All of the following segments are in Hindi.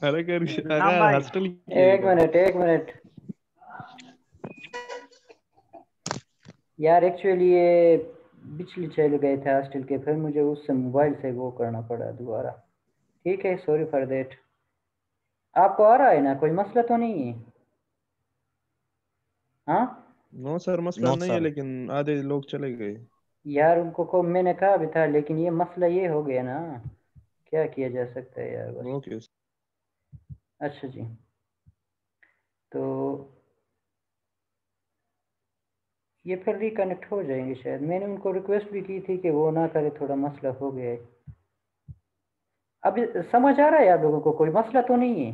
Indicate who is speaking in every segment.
Speaker 1: अरे कर
Speaker 2: नाम
Speaker 1: अगर
Speaker 2: भाई,
Speaker 1: हॉस्टल
Speaker 3: एक
Speaker 1: किएगा।
Speaker 3: मिनट एक मिनट यार, एक्चुअली ये बिजली चले गए थे हॉस्टल के, फिर मुझे उससे मोबाइल से वो करना पड़ा दोबारा। ठीक है, सॉरी फॉर देट। आपको आ रहा है ना, कोई मसला तो नहीं है? हाँ
Speaker 1: नो सर, मसला
Speaker 2: नो
Speaker 1: नहीं है,
Speaker 2: सर।
Speaker 1: लेकिन आधे लोग चले गए।
Speaker 3: यार, उनको को मैंने कहा भी था, लेकिन ये मसला ये हो गया ना, क्या किया जा सकता है यार, बस।
Speaker 1: ओके।
Speaker 3: अच्छा जी। तो ये फिर रिकनेक्ट हो जाएंगे शायद। मैंने उनको रिक्वेस्ट भी की थी कि वो ना करे, थोड़ा मसला हो गया है। अब समझ आ रहा है आप लोगों को, कोई मसला तो नहीं है?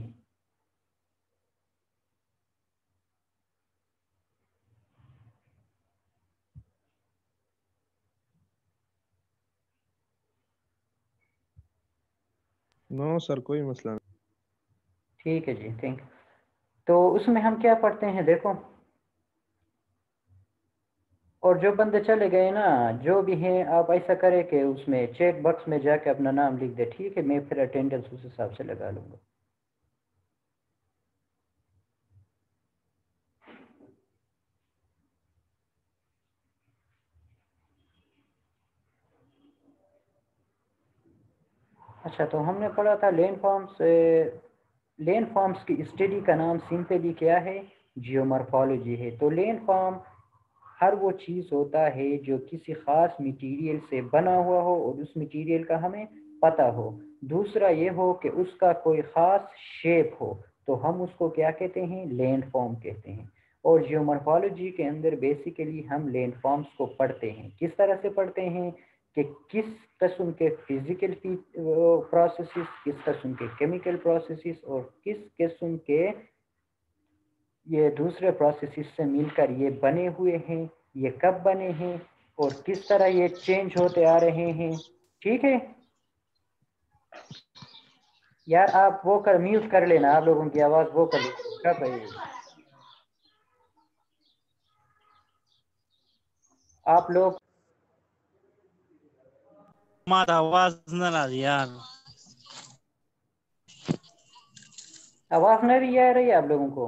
Speaker 1: नो सर, कोई मसला नहीं।
Speaker 3: ठीक है जी, थैंक यू। तो उसमें हम क्या पढ़ते हैं देखो, और जो बंदे चले गए ना, जो भी हैं, आप ऐसा करें कि उसमें चेक बॉक्स में जाके अपना नाम लिख दे, ठीक है? मैं फिर अटेंडेंस उस हिसाब से लगा लूँगा। अच्छा, तो हमने पढ़ा था लैंड फॉर्म्स। लैंड फॉर्म्स की स्टडी का नाम सिंपली क्या है? जियोमॉर्फोलॉजी है। तो लैंड फॉर्म हर वो चीज़ होता है जो किसी ख़ास मटेरियल से बना हुआ हो और उस मटेरियल का हमें पता हो। दूसरा ये हो कि उसका कोई ख़ास शेप हो, तो हम उसको क्या कहते हैं? लैंड फॉर्म कहते हैं। और जियोमॉर्फोलॉजी के अंदर बेसिकली हम लैंड फॉर्म्स को पढ़ते हैं। किस तरह से पढ़ते हैं कि किस किस्म के फिजिकल प्रोसेसेस, किस किस्म के केमिकल प्रोसेसेस और किस किस्म के ये दूसरे प्रोसेसेस से मिलकर ये बने हुए हैं, ये कब बने हैं और किस तरह ये चेंज होते आ रहे हैं। ठीक है यार, आप वो कर म्यूट कर लेना, आप लोगों की आवाज़ वो कर कर रही है आप लोग।
Speaker 2: हमारा आवाज न आ रही यार।
Speaker 3: आवाज़ नहीं आ रही है आप लोगों को?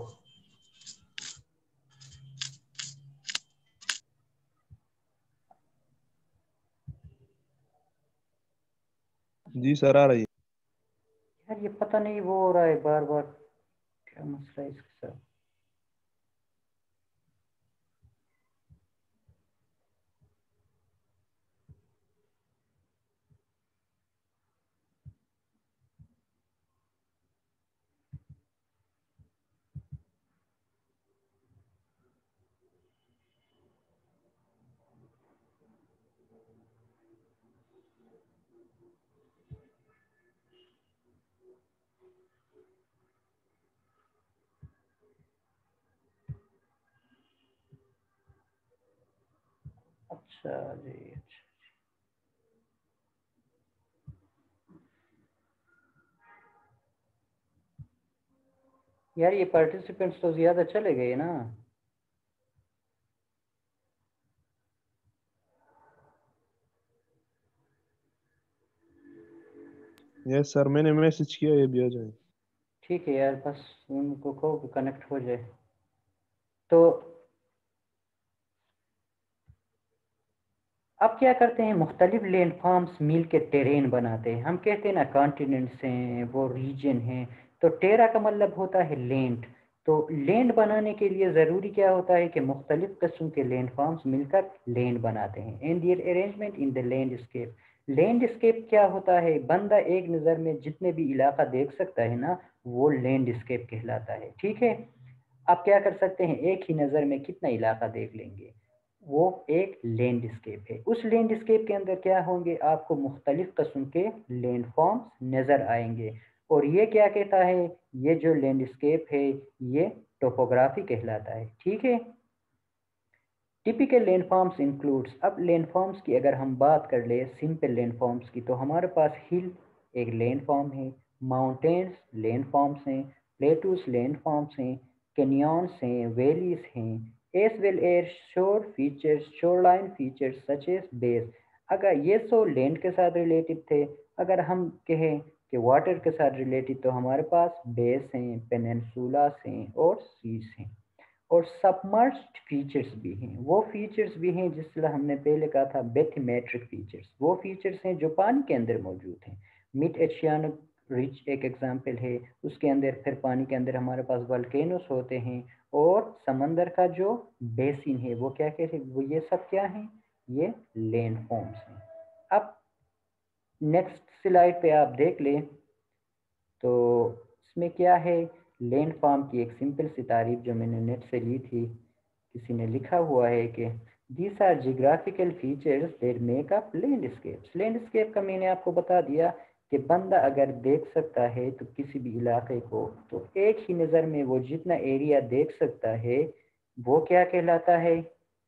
Speaker 1: जी सर, आ रही है।
Speaker 3: यार, ये पता नहीं वो हो रहा है बार बार, क्या मसला है इसके साथ? अच्छा जी, अच्छा। यार, ये पार्टिसिपेंट्स तो ज़्यादा चले गए ना।
Speaker 1: यस सर, मैंने मैसेज किया, ये भी आ जाए।
Speaker 3: ठीक है यार, बस उनको कहो कनेक्ट हो जाए। तो अब क्या करते हैं, मुख्तलिफ लैंड फॉर्म्स मिल के टेरेन बनाते हैं। हम कहते हैं ना, कॉन्टिनेंट्स हैं, वो रीजन हैं। तो टेरा का मतलब होता है लैंड। तो लैंड बनाने के लिए ज़रूरी क्या होता है कि मुख्तलिफ किस्म के लैंड फॉर्म्स मिलकर लैंड बनाते हैं। And their arrangement in the landscape. Landscape क्या होता है? बंदा एक नज़र में जितने भी इलाका देख सकता है ना, वो लैंडस्केप कहलाता है। ठीक है, आप क्या कर सकते हैं, एक ही नज़र में कितना इलाका देख लेंगे, वो एक लैंडस्केप है। उस लैंडस्केप के अंदर क्या होंगे, आपको मुख्तलिफ किस्म के लैंडफॉर्म्स नज़र आएंगे। और ये क्या कहता है, ये जो लैंडस्केप है, ये टोपोग्राफी कहलाता है। ठीक है, टिपिकल लैंडफॉर्म्स इंक्लूड्स। अब लैंडफॉर्म्स की अगर हम बात कर ले, सिंपल लैंडफॉर्म्स की, तो हमारे पास हिल एक लैंडफॉर्म है, माउंटेन्स लैंडफॉर्म्स हैं, प्लेटूस लैंडफॉर्म्स हैं, कैनियंस हैं, वैलीज हैं, as well as shore features, shoreline features such as bays. अगर ये सो लैंड के साथ रिलेटेड थे, अगर हम कहें कि वाटर के साथ रिलेटेड, तो हमारे पास बेस हैं, पेनिनसुलास हैं और सीज हैं। और सबमर्ज्ड फीचर्स भी हैं। वो फीचर्स भी हैं जिस तरह हमने पहले कहा था बेथिमेट्रिक फीचर्स, वो फीचर्स हैं जो पानी के अंदर मौजूद हैं। मिड ओशियानिक रिच एक एग्जांपल है, उसके अंदर फिर पानी के अंदर हमारे पास वल्केनोस होते हैं। और समंदर का जो बेसिन है वो क्या कहते हैं, वो ये सब क्या हैं, ये लैंड फॉर्म्स हैं। अब नेक्स्ट स्लाइड पे आप देख लें तो इसमें क्या है, लैंड फार्म की एक सिंपल सी तारीफ जो मैंने नेट से ली थी। किसी ने लिखा हुआ है कि these are geographical features that make up landscapes. Landscape का मैंने आपको बता दिया कि बंदा अगर देख सकता है तो किसी भी इलाके को, तो एक ही नज़र में वो जितना एरिया देख सकता है वो क्या कहलाता है,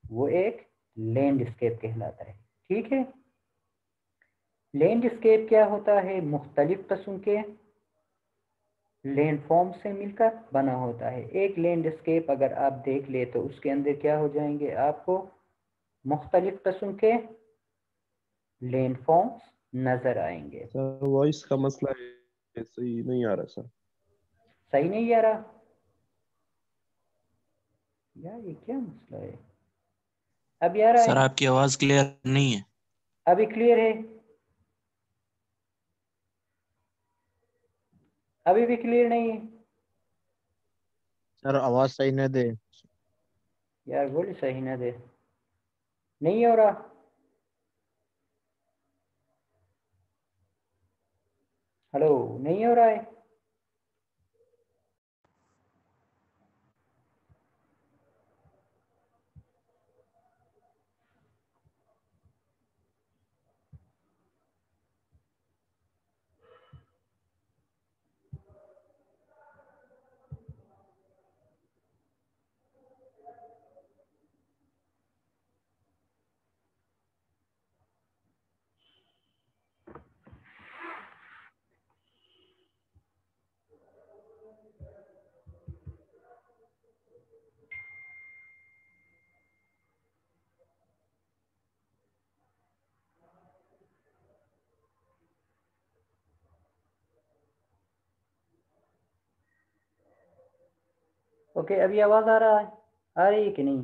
Speaker 3: वो एक लैंडस्केप कहलाता है। ठीक है। लैंडस्केप क्या होता है, मुख्तलिफ किस्म के लैंडफॉर्म से मिलकर बना होता है। एक लैंडस्केप अगर आप देख ले तो उसके अंदर क्या हो जाएंगे, आपको मुख्तलिफ किस्म के लैंडफॉर्म्स नजर आएंगे।
Speaker 1: सर वॉइस का मसला है, सही नहीं आ रहा सर।
Speaker 3: सही नहीं आ रहा यार, ये क्या मसला है। अब आ रहा
Speaker 2: सर
Speaker 3: है,
Speaker 2: आपकी आवाज क्लियर नहीं है।
Speaker 3: अभी क्लियर है, अभी भी क्लियर नहीं है।
Speaker 4: सर आवाज सही न दे।
Speaker 3: यार बोली सही ना दे, नहीं हो रहा। हेलो, नहीं हो रहा है। ओके, अभी आवाज आ रहा है, आ रही है कि नहीं।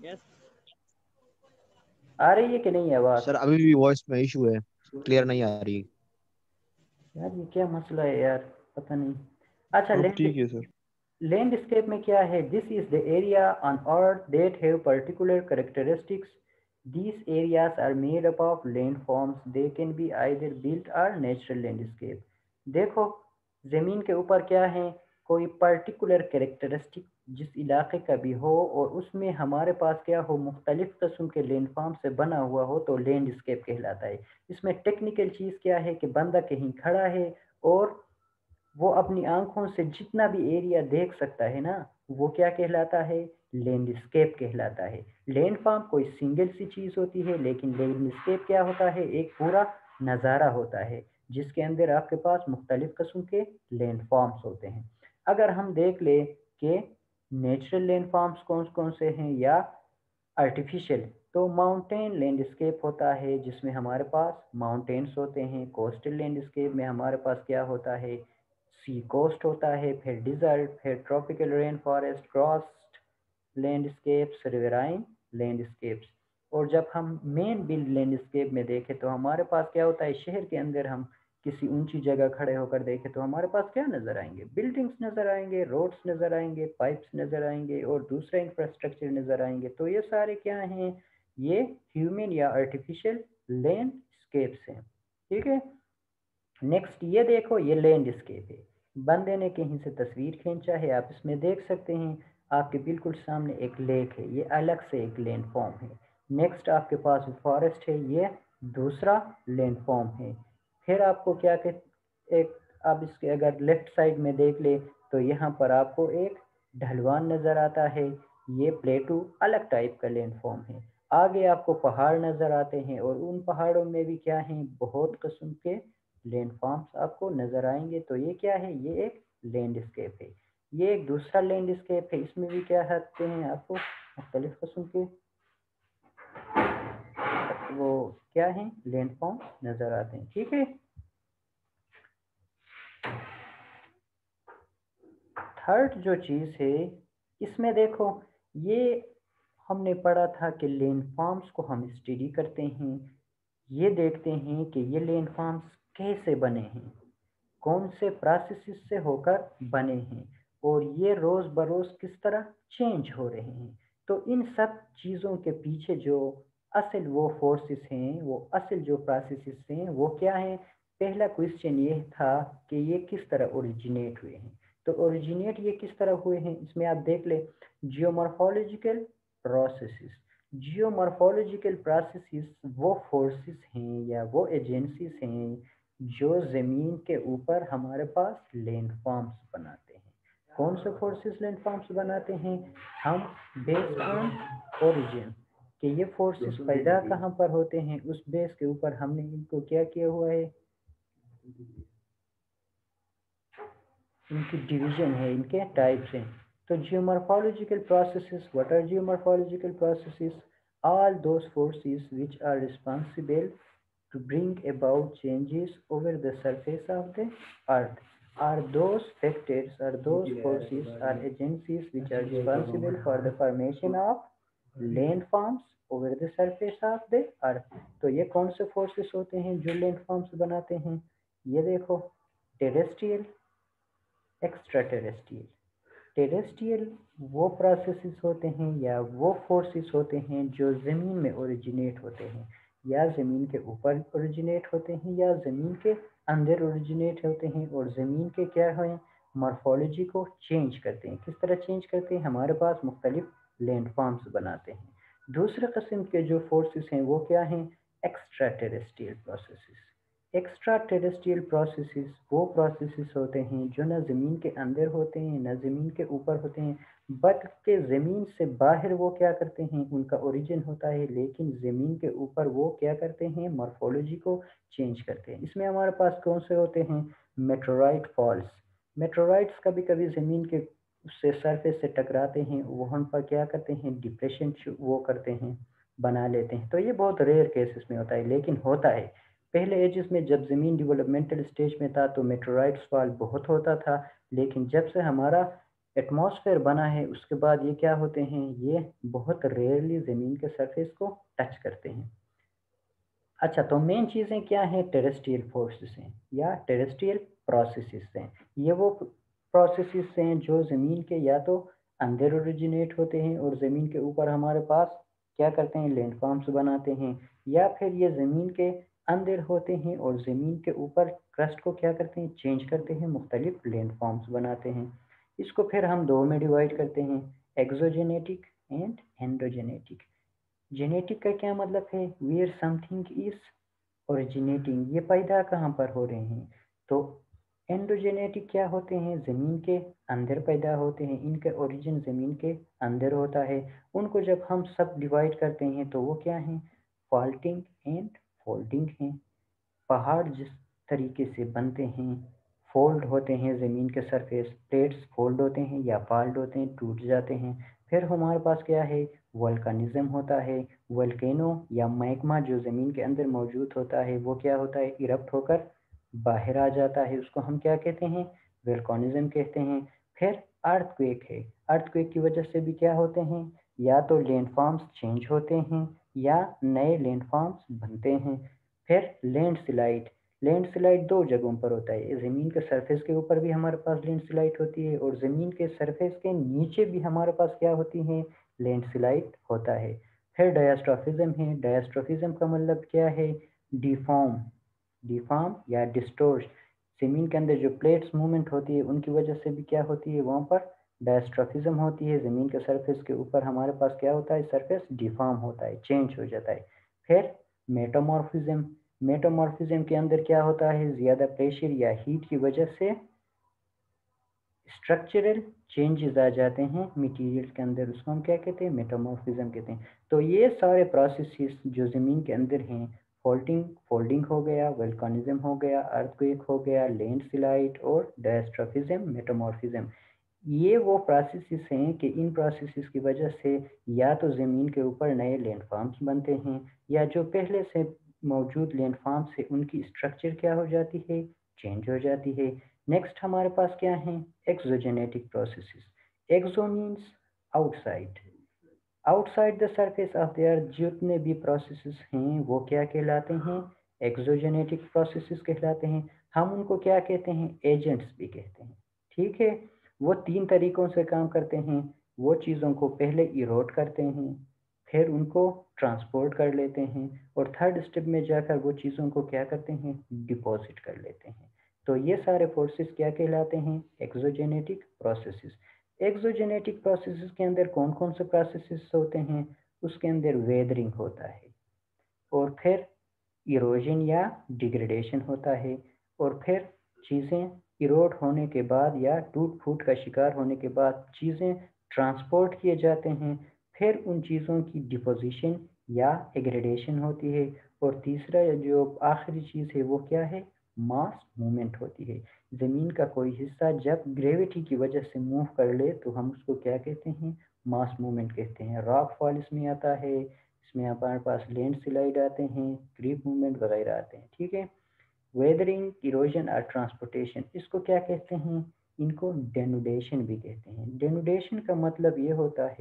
Speaker 2: यस
Speaker 3: आ रही है कि नहीं आवाज।
Speaker 4: सर अभी भी वॉइस में इशू है, क्लियर नहीं आ रही।
Speaker 3: यार ये क्या मसला है यार, पता नहीं। अच्छा,
Speaker 1: अब
Speaker 3: लैंड
Speaker 1: ठीक है सर।
Speaker 3: लैंडस्केप में क्या है, this is the area on earth that have particular characteristics. These areas are made up of landforms, they can be either built or natural landscape. देखो, ज़मीन के ऊपर क्या है, कोई पर्टिकुलर कैरेक्टरिस्टिक जिस इलाके का भी हो और उसमें हमारे पास क्या हो, मुख्तलिफ किस्म के लैंडफॉर्म से बना हुआ हो, तो लैंडस्केप कहलाता है। इसमें टेक्निकल चीज़ क्या है कि बंदा कहीं खड़ा है और वो अपनी आंखों से जितना भी एरिया देख सकता है ना, वो क्या कहलाता है, लैंडस्केप कहलाता है। लैंडफॉर्म कोई सिंगल सी चीज़ होती है, लेकिन लैंडस्केप क्या होता है, एक पूरा नज़ारा होता है जिसके अंदर आपके पास मुख्तलिफ किस्म के लैंडफॉर्म्स होते हैं। अगर हम देख ले कि नेचुरल लैंडफॉर्म्स कौन कौन से हैं या आर्टिफिशियल, तो माउंटेन लैंडस्केप होता है जिसमें हमारे पास माउंटेन्स होते हैं। कोस्टल लैंडस्केप में हमारे पास क्या होता है, सी कोस्ट होता है, फिर डिजर्ट, फिर tropical rain forest, crossed landscapes, riverine landscapes. और जब हम मेन बिल्ड लैंडस्केप में देखें तो हमारे पास क्या होता है, शहर के अंदर हम किसी ऊंची जगह खड़े होकर देखें तो हमारे पास क्या नज़र आएंगे, बिल्डिंग्स नज़र आएंगे, रोड्स नज़र आएंगे, पाइप्स नज़र आएंगे और दूसरा इंफ्रास्ट्रक्चर नज़र आएंगे। तो ये सारे क्या हैं, ये ह्यूमन या आर्टिफिशियल लैंडस्केप्स हैं। ठीक है। नेक्स्ट ये देखो, ये लैंडस्केप है, बंदे ने कहीं से तस्वीर खींचा है, आप इसमें देख सकते हैं आपके बिल्कुल सामने एक लेक है, ये अलग से एक लैंडफॉर्म है। नेक्स्ट आपके पास फॉरेस्ट है, ये दूसरा लैंडफॉर्म है। फिर आपको क्या कह, एक आप इसके अगर लेफ्ट साइड में देख ले तो यहाँ पर आपको एक ढलवान नज़र आता है, ये प्लेटू अलग टाइप का लैंडफॉर्म है। आगे आपको पहाड़ नज़र आते हैं और उन पहाड़ों में भी क्या हैं, बहुत किस्म के लैंडफॉर्म्स आपको नज़र आएंगे। तो ये क्या है, ये एक लैंडस्केप है। ये एक दूसरा लैंडस्केप है, इसमें भी क्या आते हैं आपको मुख्तलिफ किस्म के वो क्या है, लैंडफॉर्म नजर आते हैं। ठीक है, थर्ड जो चीज़ है इसमें देखो, ये हमने पढ़ा था कि लैंडफॉर्म्स को हम स्टडी करते हैं, ये देखते हैं कि ये लैंडफॉर्म्स कैसे बने हैं, कौन से प्रोसेसेस से होकर बने हैं, और ये रोज़ बरोज़ किस तरह चेंज हो रहे हैं। तो इन सब चीज़ों के पीछे जो असल वो फोर्सेस हैं, वो असल जो प्रोसेसेस हैं वो क्या हैं। पहला क्वेश्चन ये था कि ये किस तरह ओरिजिनेट हुए हैं। तो ओरिजिनेट ये किस तरह हुए हैं, इसमें आप देख ले, जियोमॉर्फोलॉजिकल प्रोसेसेस। जियोमॉर्फोलॉजिकल प्रोसेसेस वो फोर्सेस हैं या वो एजेंसीज हैं जो ज़मीन के ऊपर हमारे पास लैंडफॉर्म्स बनाते हैं। कौन से फोर्सेस लैंडफॉर्म्स बनाते हैं, हम बेस्ड ऑन ओरिजिन, कि ये फोर्सेस पैदा कहाँ पर होते हैं, उस बेस के ऊपर हमने इनको क्या किया हुआ है, इनकी डिवीजन है, इनके टाइप्स हैं। तो geomorphological processes, what are geomorphological processes, all those forces which are responsible to bring about changes over the surface of the earth, are those factors, are those forces, are agencies which are responsible for the formation of landforms over the surface of the earth। तो ये कौन से forces होते हैं जो landforms बनाते हैं, ये देखो, टेरेस्ट्रियल, एक्स्ट्रा टेरेस्ट्रियल। टेरेस्ट्रियल वो प्रोसेसेस होते हैं या वो फोर्सेस होते हैं जो ज़मीन में ओरिजिनेट होते हैं, या ज़मीन के ऊपर ओरिजिनेट होते हैं, या ज़मीन के अंदर ओरिजिनेट होते हैं, और ज़मीन के क्या हैं, मॉर्फोलॉजी को चेंज करते हैं। किस तरह चेंज करते हैं, हमारे पास मुख्तलिफ लैंडफॉर्म्स बनाते हैं। दूसरे किस्म के जो फोर्सेस हैं वो क्या हैं, extra terrestrial processes. Extra terrestrial processes वो प्रोसेसेस होते हैं जो न ज़मीन के अंदर होते हैं न ज़मीन के ऊपर होते हैं, बल्कि ज़मीन से बाहर वो क्या करते हैं, उनका ओरिजिन होता है, लेकिन ज़मीन के ऊपर वो क्या करते हैं, मॉर्फोलॉजी को चेंज करते हैं। इसमें हमारे पास कौन से होते हैं, मेटेओराइट फॉल्स। मेटेओराइट्स कभी कभी ज़मीन के उससे सरफेस से टकराते हैं, वहाँ पर क्या करते हैं, डिप्रेशन वो करते हैं, बना लेते हैं। तो ये बहुत रेयर केसेस में होता है, लेकिन होता है। पहले एजेस में जब ज़मीन डेवलपमेंटल स्टेज में था तो मेटेओराइट्स फॉल बहुत होता था, लेकिन जब से हमारा एटमॉस्फेयर बना है उसके बाद ये क्या होते हैं, ये बहुत रेयरली ज़मीन के सरफेस को टच करते हैं। अच्छा, तो मेन चीज़ें क्या हैं, टेरेस्ट्रियल फोर्सेस हैं या टेरेस्ट्रियल प्रोसेसेस हैं। ये वो प्रोसेसेस हैं जो ज़मीन के या तो अंदर ओरिजिनेट होते हैं और ज़मीन के ऊपर हमारे पास क्या करते हैं, लैंडफॉर्म्स बनाते हैं, या फिर ये ज़मीन के अंदर होते हैं और ज़मीन के ऊपर क्रस्ट को क्या करते हैं, चेंज करते हैं, मुख्तलिफ लैंडफॉर्म्स बनाते हैं। इसको फिर हम दो में डिवाइड करते हैं, एक्सोजेनेटिक एंड एंडोजेनेटिक। जेनेटिक का क्या मतलब है, वेयर समथिंग इज ओरिजिनेटिंग, ये पैदा कहाँ पर हो रहे हैं। तो एंडोजेनेटिक क्या होते हैं, ज़मीन के अंदर पैदा होते हैं, इनका ओरिजिन ज़मीन के अंदर होता है। उनको जब हम सब डिवाइड करते हैं तो वो क्या हैं, फॉल्टिंग एंड फोल्डिंग हैं। पहाड़ जिस तरीके से बनते हैं, फोल्ड होते हैं, ज़मीन के सरफेस प्लेट्स फोल्ड होते हैं या फाल्ट होते हैं, टूट जाते हैं। फिर हमारे पास क्या है, वल्कानिज्म होता है। वल्केनो या मैग्मा जो ज़मीन के अंदर मौजूद होता है वो क्या होता है, इरप्ट होकर बाहर आ जाता है, उसको हम क्या कहते हैं, वल्कानिज्म कहते हैं। फिर अर्थक्वेक है, अर्थक्वेक की वजह से भी क्या होते हैं, या तो लैंडफॉर्म्स चेंज होते हैं या नए लैंडफॉर्म्स बनते हैं। फिर लैंडस्लाइड, लैंडस्लाइड दो जगहों पर होता है, ज़मीन के सरफेस के ऊपर भी हमारे पास लैंडस्लाइड होती है और ज़मीन के सरफेस के नीचे भी हमारे पास क्या होती है, लैंडस्लाइड होता है। फिर डायस्ट्रॉफिज्म है, डायस्ट्रॉफिज्म का मतलब क्या है, डिफॉर्म, डिफॉर्म या डिस्टोर्ट। ज़मीन के अंदर जो प्लेट्स मूवमेंट होती है उनकी वजह से भी क्या होती है, वहाँ पर डायस्ट्रॉफिज्म होती है। ज़मीन के सरफेस के ऊपर हमारे पास क्या होता है, सरफेस डिफॉर्म होता है, चेंज हो जाता है। फिर मेटामॉर्फिज्म, मेटामॉर्फिज्म के अंदर क्या होता है, ज़्यादा प्रेशर या हीट की वजह से स्ट्रक्चरल चेंजेस आ जाते हैं मटेरियल के अंदर, उसको हम क्या कहते हैं, मेटामॉर्फिज्म कहते हैं। तो ये सारे प्रोसेसेस जो ज़मीन के अंदर हैं, फोल्डिंग, फोल्डिंग हो गया, वल्कानिज्म हो गया, अर्थक्वेक हो गया, लैंडस्लाइड और डायस्ट्रॉफिज्म, मेटामॉर्फिज्म, ये वो प्रोसेसेस हैं कि इन प्रोसेसेस की वजह से या तो ज़मीन के ऊपर नए लैंडफॉर्म्स बनते हैं, या जो पहले से मौजूद लैंडफॉर्म्स है उनकी स्ट्रक्चर क्या हो जाती है, चेंज हो जाती है। नेक्स्ट हमारे पास क्या है, exogenetic processes. Exo means outside, outside the surface of the earth जितने भी प्रोसेसेस हैं वो क्या कहलाते हैं, एक्सोजेनेटिक प्रोसेसेस कहलाते हैं। हम उनको क्या कहते हैं, एजेंट्स भी कहते हैं। ठीक है, वो तीन तरीकों से काम करते हैं। वो चीज़ों को पहले इरोड करते हैं, फिर उनको ट्रांसपोर्ट कर लेते हैं, और थर्ड स्टेप में जाकर वो चीज़ों को क्या करते हैं, डिपॉजिट कर लेते हैं। तो ये सारे फोर्सेस क्या कहलाते हैं, एक्सोजेनेटिक प्रोसेसेस। एक्सोजेनेटिक प्रोसेसेस के अंदर कौन कौन से प्रोसेसेस होते हैं, उसके अंदर वेदरिंग होता है, और फिर इरोजन या डिग्रेडेशन होता है, और फिर चीज़ें इरोड होने के बाद या टूट फूट का शिकार होने के बाद चीज़ें ट्रांसपोर्ट किए जाते हैं, फिर उन चीज़ों की डिपोजिशन या एग्रेडेशन होती है, और तीसरा जो आखिरी चीज़ है वो क्या है, मास मूवमेंट होती है। ज़मीन का कोई हिस्सा जब ग्रेविटी की वजह से मूव कर ले तो हम उसको क्या कहते हैं, मास मूवमेंट कहते हैं। रॉक फॉल इसमें आता है, इसमें हमारे पास लैंड स्लाइड आते हैं, क्रीप मूवमेंट वगैरह आते हैं। ठीक है, वेदरिंग, इरोजन और ट्रांसपोर्टेशन, इसको क्या कहते हैं, इनको डेनुडेशन भी कहते हैं। डेनुडेशन का मतलब ये होता है